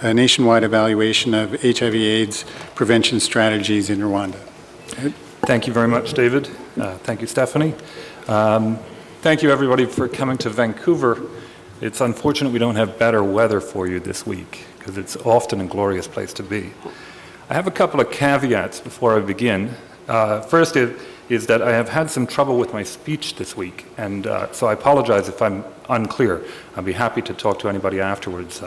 a nationwide evaluation of HIV/AIDS prevention strategies in Rwanda. Thank you very much, David. Thank you, Stephanie. Thank you, everybody, for coming to Vancouver. It's unfortunate we don't have better weather for you this week, because it's often a glorious place to be. I have a couple of caveats before I begin. First is that I have had some trouble with my speech this week, and so I apologize if I'm unclear. I'll be happy to talk to anybody afterwards,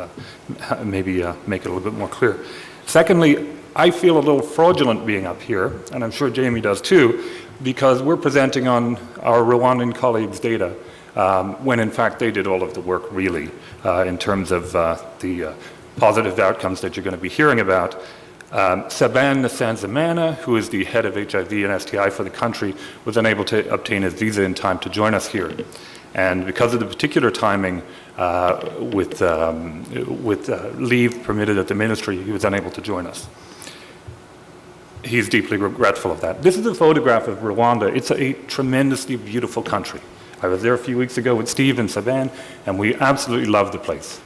maybe make it a little bit more clear. Secondly, I feel a little fraudulent being up here, and I'm sure Jamie does too, because we're presenting on our Rwandan colleagues' data, when in fact they did all of the work really, in terms of the positive outcomes that you're going to be hearing about. Saban Nsanzimana, who is the head of HIV and STI for the country, was unable to obtain his visa in time to join us here. And because of the particular timing with leave permitted at the ministry, he was unable to join us. He's deeply regretful of that. This is a photograph of Rwanda. It's a tremendously beautiful country. I was there a few weeks ago with Steve and Saban, and we absolutely love the place.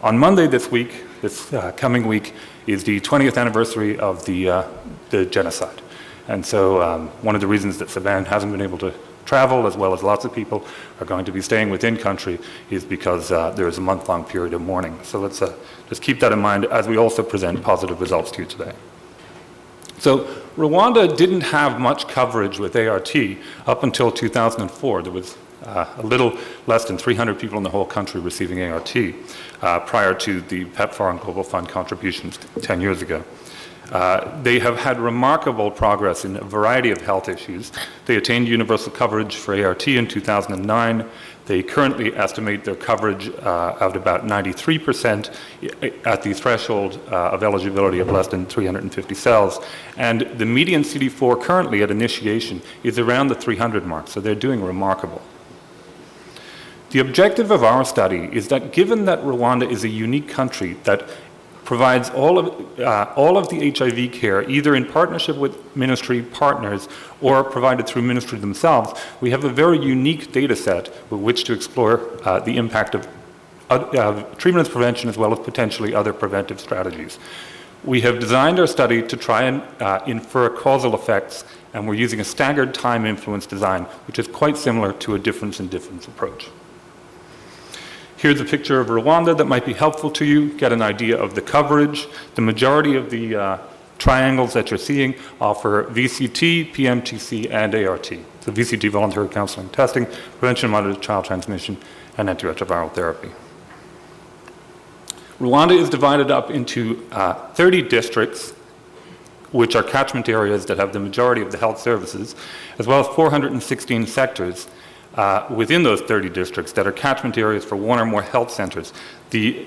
On Monday this week, this coming week, is the 20th anniversary of the genocide. And so one of the reasons that Saban hasn't been able to travel, as well as lots of people are going to be staying within country, is because there is a month-long period of mourning. So let's just keep that in mind as we also present positive results to you today. So Rwanda didn't have much coverage with ART up until 2004. There was a little less than 300 people in the whole country receiving ART prior to the PEPFAR and Global Fund contributions 10 years ago. They have had remarkable progress in a variety of health issues. They attained universal coverage for ART in 2009. They currently estimate their coverage at about 93% at the threshold of eligibility of less than 350 cells. And the median CD4 currently at initiation is around the 300 mark, so they're doing remarkable. The objective of our study is that given that Rwanda is a unique country that provides all of the HIV care either in partnership with ministry partners or provided through ministry themselves, we have a very unique data set with which to explore the impact of treatment and prevention as well as potentially other preventive strategies. We have designed our study to try and infer causal effects, and we're using a staggered time influence design, which is quite similar to a difference in difference approach. Here's a picture of Rwanda that might be helpful to you, get an idea of the coverage. The majority of the triangles that you're seeing offer VCT, PMTC, and ART. So VCT, voluntary counseling testing, prevention and monitoring child transmission, and antiretroviral therapy. Rwanda is divided up into 30 districts, which are catchment areas that have the majority of the health services, as well as 416 sectors within those 30 districts that are catchment areas for one or more health centers. The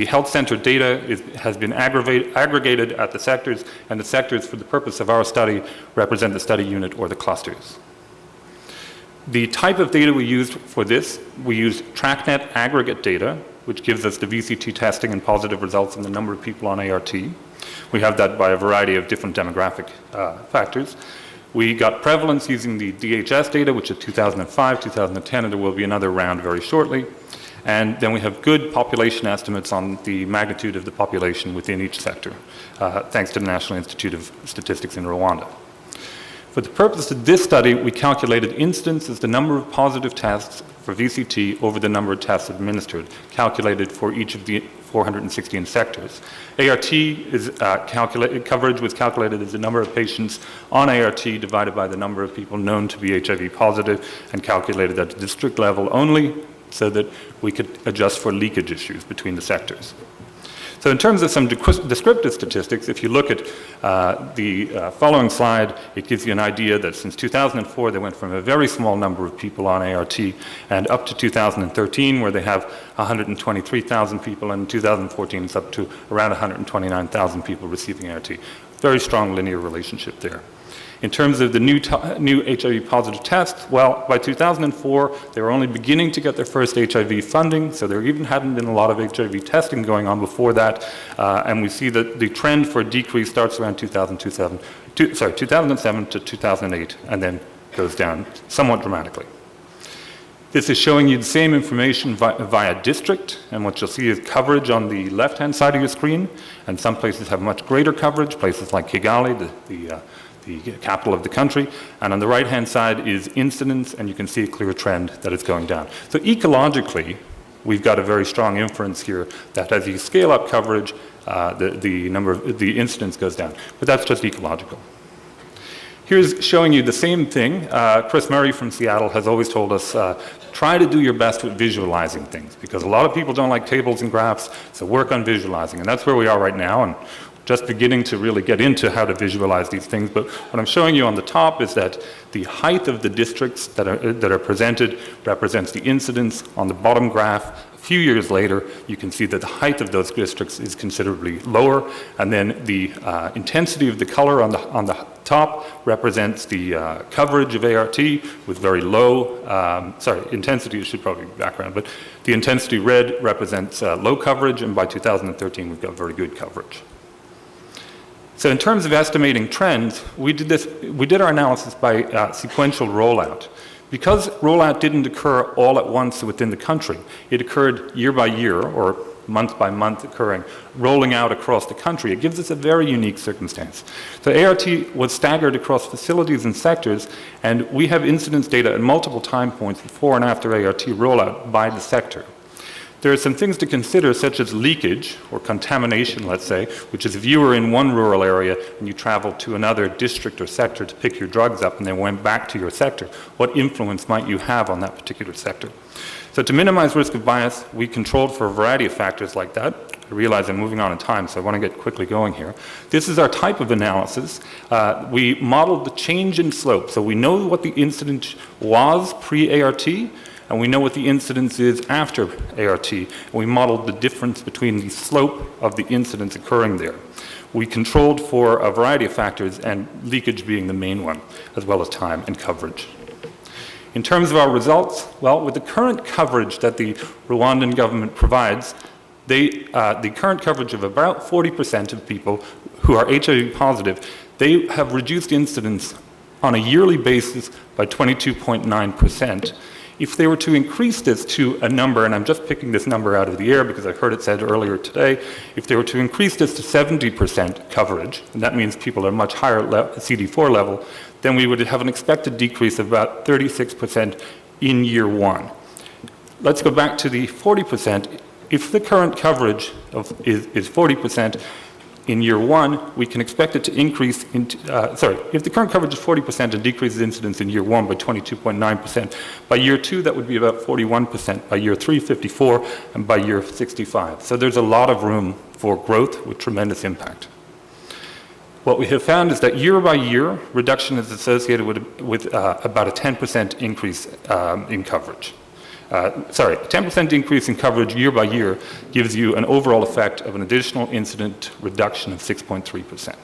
health center data has been aggregated at the sectors, and the sectors, for the purpose of our study, represent the study unit or the clusters. The type of data we used for this, we used TrackNet aggregate data, which gives us the VCT testing and positive results in the number of people on ART. We have that by a variety of different demographic factors. We got prevalence using the DHS data, which is 2005, 2010, and there will be another round very shortly. And then we have good population estimates on the magnitude of the population within each sector, thanks to the National Institute of Statistics in Rwanda. For the purpose of this study, we calculated incidence as the number of positive tests for VCT over the number of tests administered, calculated for each of the 416 sectors. ART is coverage was calculated as the number of patients on ART divided by the number of people known to be HIV positive, and calculated at the district level only so that we could adjust for leakage issues between the sectors. So in terms of some descriptive statistics, if you look at the following slide, it gives you an idea that since 2004, they went from a very small number of people on ART and up to 2013, where they have 123,000 people, and in 2014, it's up to around 129,000 people receiving ART. Very strong linear relationship there. In terms of the new HIV positive tests, well, by 2004, they were only beginning to get their first HIV funding, so there even hadn't been a lot of HIV testing going on before that, and we see that the trend for a decrease starts around 2007 to 2008, and then goes down somewhat dramatically. This is showing you the same information via district, and what you'll see is coverage on the left-hand side of your screen, and some places have much greater coverage, places like Kigali, the capital of the country, and on the right-hand side is incidence, and you can see a clear trend that it's going down. So ecologically, we've got a very strong inference here that as you scale up coverage, the incidence goes down, but that's just ecological. Here's showing you the same thing. Chris Murray from Seattle has always told us, try to do your best with visualizing things, because a lot of people don't like tables and graphs, so work on visualizing. And that's where we are right now, and just beginning to really get into how to visualize these things. But what I'm showing you on the top is that the height of the districts that are presented represents the incidence. On the bottom graph, a few years later, you can see that the height of those districts is considerably lower, and then the intensity of the color on the top represents the coverage of ART with very low, intensity should probably be background, but the intensity red represents low coverage, and by 2013 we've got very good coverage. So in terms of estimating trends, we did our analysis by sequential rollout. Because rollout didn't occur all at once within the country, it occurred year by year, or month by month occurring, rolling out across the country. It gives us a very unique circumstance. So ART was staggered across facilities and sectors, and we have incidence data at multiple time points before and after ART rollout by the sector. There are some things to consider, such as leakage or contamination, let's say, which is if you were in one rural area and you traveled to another district or sector to pick your drugs up and then went back to your sector, what influence might you have on that particular sector? So to minimize risk of bias, we controlled for a variety of factors like that. I realize I'm moving on in time, so I want to get quickly going here. This is our type of analysis. We modeled the change in slope. So we know what the incidence was pre-ART, and we know what the incidence is after ART. And we modeled the difference between the slope of the incidence occurring there. We controlled for a variety of factors, and leakage being the main one, as well as time and coverage. In terms of our results, well, with the current coverage that the Rwandan government provides, the current coverage of about 40% of people who are HIV positive, they have reduced incidence on a yearly basis by 22.9%. If they were to increase this to a number, and I'm just picking this number out of the air because I heard it said earlier today, if they were to increase this to 70% coverage, and that means people are much higher CD4 level, then we would have an expected decrease of about 36% in year one. Let's go back to the 40%. If the current coverage is 40%, in year one, we can expect it to increase, if the current coverage is 40% and decreases incidence in year one by 22.9%, by year two, that would be about 41%, by year three, 54%, and by year 65%. So there's a lot of room for growth with tremendous impact. What we have found is that year by year, reduction is associated with about a 10% increase in coverage. 10% increase in coverage year by year gives you an overall effect of an additional incident reduction of 6.3%.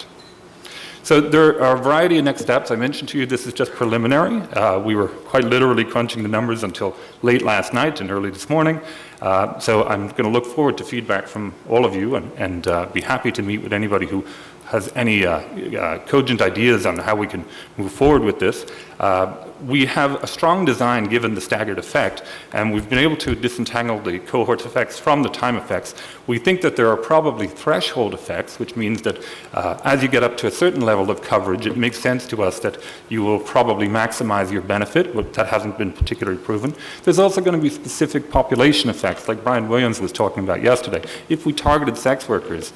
So there are a variety of next steps. I mentioned to you this is just preliminary. We were quite literally crunching the numbers until late last night and early this morning. So I'm going to look forward to feedback from all of you and be happy to meet with anybody who has any cogent ideas on how we can move forward with this. We have a strong design given the staggered effect, and we've been able to disentangle the cohort effects from the time effects. We think that there are probably threshold effects, which means that as you get up to a certain level of coverage, it makes sense to us that you will probably maximize your benefit, but that hasn't been particularly proven. There's also going to be specific population effects, like Brian Williams was talking about yesterday. If we targeted sex workers,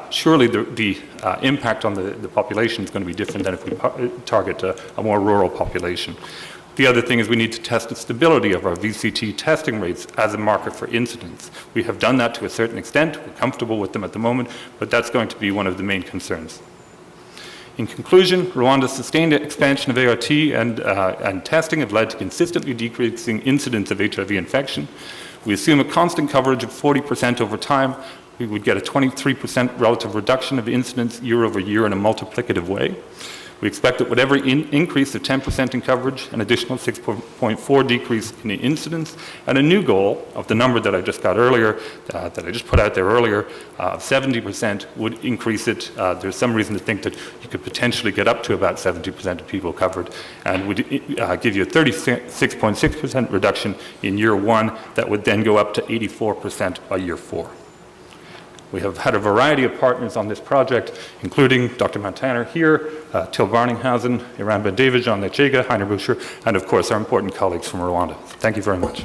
surely the impact on the population is going to be different than if we target a more rural population. The other thing is we need to test the stability of our VCT testing rates as a marker for incidence. We have done that to a certain extent. We're comfortable with them at the moment, but that's going to be one of the main concerns. In conclusion, Rwanda's sustained expansion of ART and testing have led to consistently decreasing incidence of HIV infection. We assume a constant coverage of 40% over time. We would get a 23% relative reduction of incidence year over year in a multiplicative way. We expect that whatever increase of 10% in coverage, an additional 6.4 decrease in the incidence, and a new goal of the number that I just got earlier, that I just put out there earlier, of 70% would increase it. There's some reason to think that you could potentially get up to about 70% of people covered, and would give you a 36.6% reduction in year 1 that would then go up to 84% by year 4. We have had a variety of partners on this project, including Dr. Montana here, Till Barninghausen, Iran Ben David, Jean Lechega, Heiner Buscher, and of course our important colleagues from Rwanda. Thank you very much.